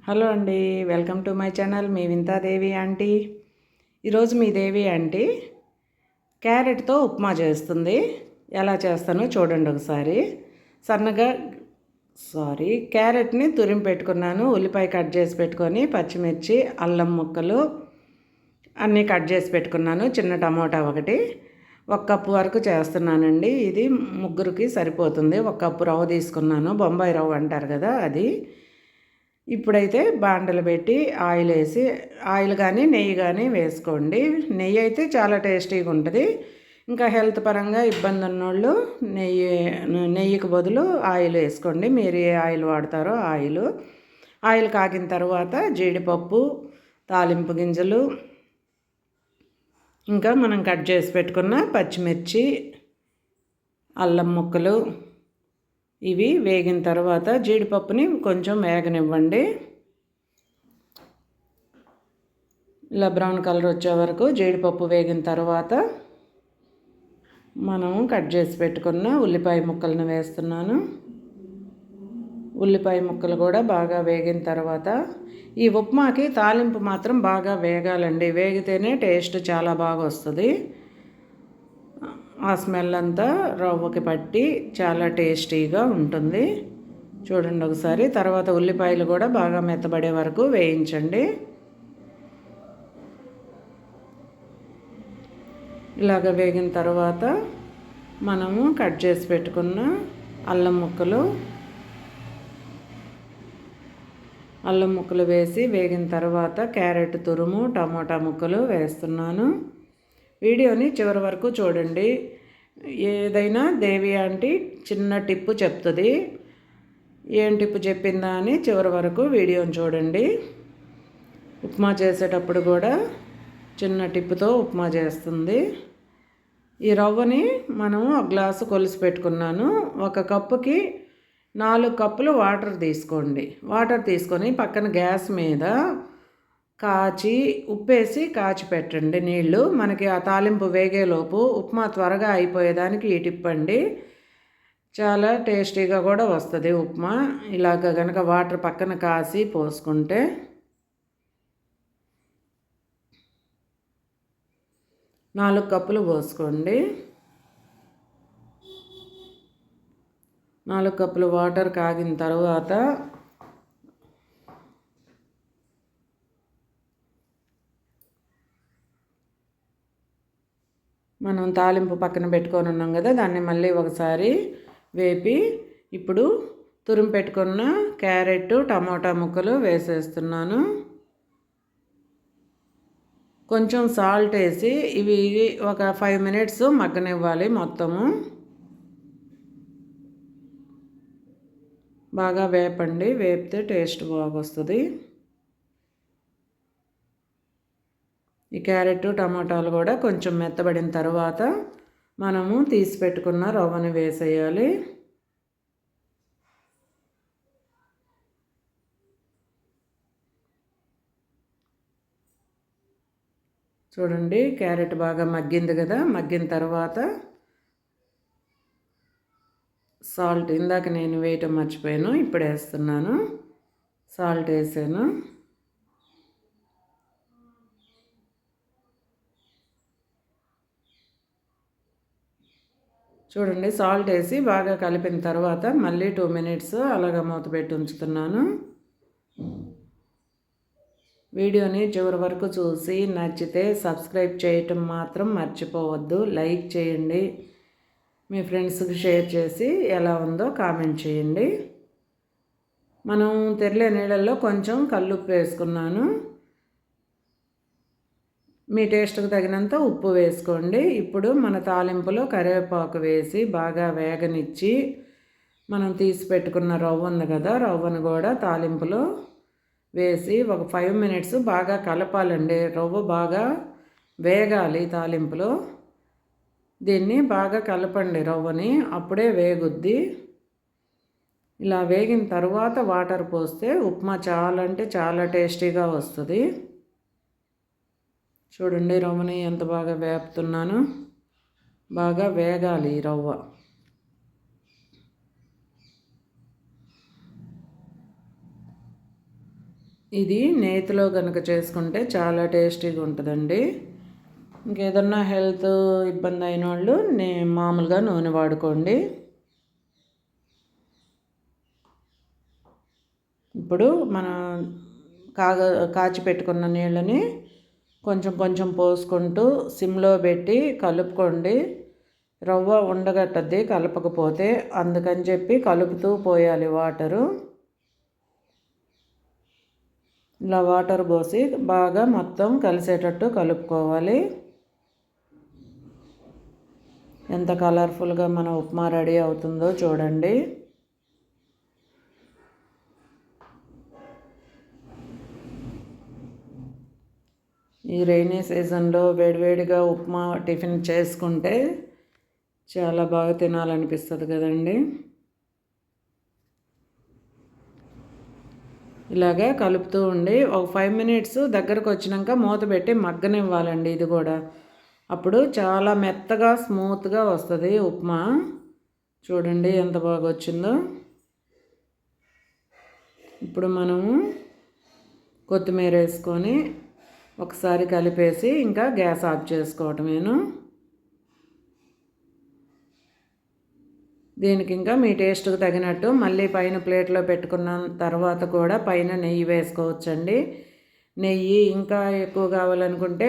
Hello అండి, welcome to my channel. Me Vinthadevi aunty. ఈరోజు మీ దేవి aunty క్యారెట్తో upma చేస్తుంది. ఎలా చేస్తానో చూడండి ఒకసారి. సన్నగా క్యారెట్ని తురిమి పెట్టుకున్నాను. ఉల్లిపాయ కట్ చేసి పెట్టుకొని, పచ్చిమిర్చి, అల్లం ముక్కలు అన్నీ కట్ చేసి పెట్టుకున్నాను. చిన్న టమోటా ఒకటి. 1 కప్పు వరకు చేస్తున్నానండి. ఇది ముగ్గురికి సరిపోతుంది. 1 కప్పు రవ్వ తీసుకున్నాను. బొంబాయి రవ్వ అంటారు కదా, అది. ఇప్పుడైతే బాండలు పెట్టి ఆయిల్ కానీ నెయ్యి కానీ వేసుకోండి. నెయ్యి అయితే చాలా టేస్టీగా ఉంటుంది. ఇంకా హెల్త్ పరంగా ఇబ్బంది ఉన్నోళ్ళు నెయ్యికి బదులు ఆయిల్ వేసుకోండి. మీరు ఏ ఆయిల్ వాడతారో ఆయిల్ కాగిన తర్వాత జీడిపప్పు, తాలింపు గింజలు, ఇంకా మనం కట్ చేసి పెట్టుకున్న పచ్చిమిర్చి, అల్లం ముక్కలు ఇవి వేగిన తర్వాత జీడిపప్పుని కొంచెం వేగనివ్వండి. ఇలా బ్రౌన్ కలర్ వచ్చే వరకు జీడిపప్పు వేగిన తర్వాత మనము కట్ చేసి పెట్టుకున్న ఉల్లిపాయ ముక్కలను వేస్తున్నాను. ఉల్లిపాయ ముక్కలు కూడా బాగా వేగిన తర్వాత ఈ ఉప్మాకి తాలింపు మాత్రం బాగా వేగాలండి. వేగితేనే టేస్ట్ చాలా బాగా వస్తుంది. ఆ స్మెల్ అంతా రవ్వకి పట్టి చాలా టేస్టీగా ఉంటుంది. చూడండి ఒకసారి. తర్వాత ఉల్లిపాయలు కూడా బాగా మెత్తబడే వరకు వేయించండి. ఇలాగ వేగిన తర్వాత మనము కట్ చేసి పెట్టుకున్న అల్లం ముక్కలు వేసి వేగిన తర్వాత క్యారెట్ తురుము, టమోటా ముక్కలు వేస్తున్నాను. వీడియోని చివరి వరకు చూడండి. ఏదైనా దేవి ఆంటీ చిన్న టిప్పు చెప్తుంది. ఏం టిప్పు చెప్పిందా అని చివరి వరకు వీడియోని చూడండి. ఉప్మా చేసేటప్పుడు కూడా చిన్న టిప్పుతో ఉప్మా చేస్తుంది. ఈ రవ్వని మనం 1 గ్లాసు కొలిసి పెట్టుకున్నాను. 1 కప్పుకి 4 కప్పులు వాటర్ తీసుకోండి. వాటర్ తీసుకొని పక్కన గ్యాస్ మీద ఉప్పేసి కాచి పెట్టండి నీళ్ళు. మనకి ఆ తాలింపు వేగేలోపు ఉప్మా త్వరగా అయిపోయేదానికి ఈ టిప్ అండి. చాలా టేస్టీగా కూడా వస్తుంది ఉప్మా. ఇలాగ కనుక వాటర్ పక్కన కాసి పోసుకుంటే. నాలుగు కప్పులు పోసుకోండి. 4 కప్పులు వాటర్ కాగిన తర్వాత మనం తాలింపు పక్కన పెట్టుకొని ఉన్నాం కదా, దాన్ని మళ్ళీ ఒకసారి వేపి ఇప్పుడు తురిమి పెట్టుకున్న క్యారెట్, టమోటా ముక్కలు వేసేస్తున్నాను. కొంచెం సాల్ట్ వేసి ఇవి ఒక 5 మినిట్స్ మగ్గనివ్వాలి. మొత్తము బాగా వేపండి. వేపితే టేస్ట్ బాగా వస్తుంది. ఈ క్యారెట్, టమాటాలు కూడా కొంచెం మెత్తబడిన తర్వాత మనము తీసి పెట్టుకున్న రవ్వని వేసేయాలి. చూడండి, క్యారెట్ బాగా మగ్గింది కదా. మగ్గిన తర్వాత సాల్ట్ ఇందాక నేను వేయటం మర్చిపోయాను, ఇప్పుడు వేస్తున్నాను. సాల్ట్ వేసాను. చూడండి, సాల్ట్ వేసి బాగా కలిపిన తర్వాత మళ్ళీ 2 మినిట్స్ అలాగ మూత పెట్టి ఉంచుతున్నాను. వీడియోని చివరి వరకు చూసి నచ్చితే సబ్స్క్రైబ్ చేయటం మాత్రం మర్చిపోవద్దు. లైక్ చేయండి. మీ ఫ్రెండ్స్కి షేర్ చేసి ఎలా ఉందో కామెంట్ చేయండి. మనం తెరలే నీళ్ళల్లో కొంచెం కల్లుప్పు వేసుకున్నాను. మీ టేస్ట్కి తగినంత ఉప్పు వేసుకోండి. ఇప్పుడు మన తాలింపులో కరివేపాకు వేసి బాగా వేగనిచ్చి మనం తీసి పెట్టుకున్న రవ్వ ఉంది కదా, రవ్వను కూడా తాలింపులో వేసి ఒక 5 మినిట్స్ బాగా కలపాలండి. రవ్వ బాగా వేగాలి తాలింపులో. దీన్ని బాగా కలపండి రవ్వని, అప్పుడే వేగుద్ది. ఇలా వేగిన తర్వాత వాటర్ పోస్తే ఉప్మా చాలా అంటే చాలా టేస్టీగా వస్తుంది. చూడండి, రవ్వని ఎంత బాగా వేపుతున్నాను. బాగా వేగాలి ఈ రవ్వ. ఇది నేతిలో కనుక చేసుకుంటే చాలా టేస్టీగా ఉంటుందండి. ఇంకేదన్నా హెల్త్ ఇబ్బంది అయిన వాళ్ళు మామూలుగా నూనె వాడుకోండి. ఇప్పుడు మనం కాచి పెట్టుకున్న నీళ్ళని కొంచెం కొంచెం పోసుకుంటూ సిమ్లో పెట్టి కలుపుకోండి. రవ్వ ఉండగట్టద్ది కలపకపోతే, అందుకని చెప్పి కలుపుతూ పోయాలి వాటరు. ఇలా వాటర్ పోసి బాగా మొత్తం కలిసేటట్టు కలుపుకోవాలి. ఎంత కలర్ఫుల్గా మన ఉప్మా రెడీ అవుతుందో చూడండి. ఈ రైనీ సీజన్లో వేడివేడిగా ఉప్మా టిఫిన్ చేసుకుంటే చాలా బాగా తినాలనిపిస్తుంది కదండి. ఇలాగా కలుపుతూ ఉండి ఒక 5 మినిట్స్ దగ్గరకు వచ్చినాక మూత పెట్టి మగ్గనివ్వాలండి. ఇది కూడా అప్పుడు చాలా మెత్తగా స్మూత్గా వస్తుంది ఉప్మా. చూడండి ఎంత బాగా వచ్చిందో. ఇప్పుడు మనము కొత్తిమీర వేసుకొని ఒకసారి కలిపేసి ఇంకా గ్యాస్ ఆఫ్ చేసుకోవటమేను. దీనికి ఇంకా మీ టేస్ట్కి తగినట్టు మళ్ళీ పైన ప్లేట్లో పెట్టుకున్న తర్వాత కూడా పైన నెయ్యి వేసుకోవచ్చండి. నెయ్యి ఇంకా ఎక్కువ కావాలనుకుంటే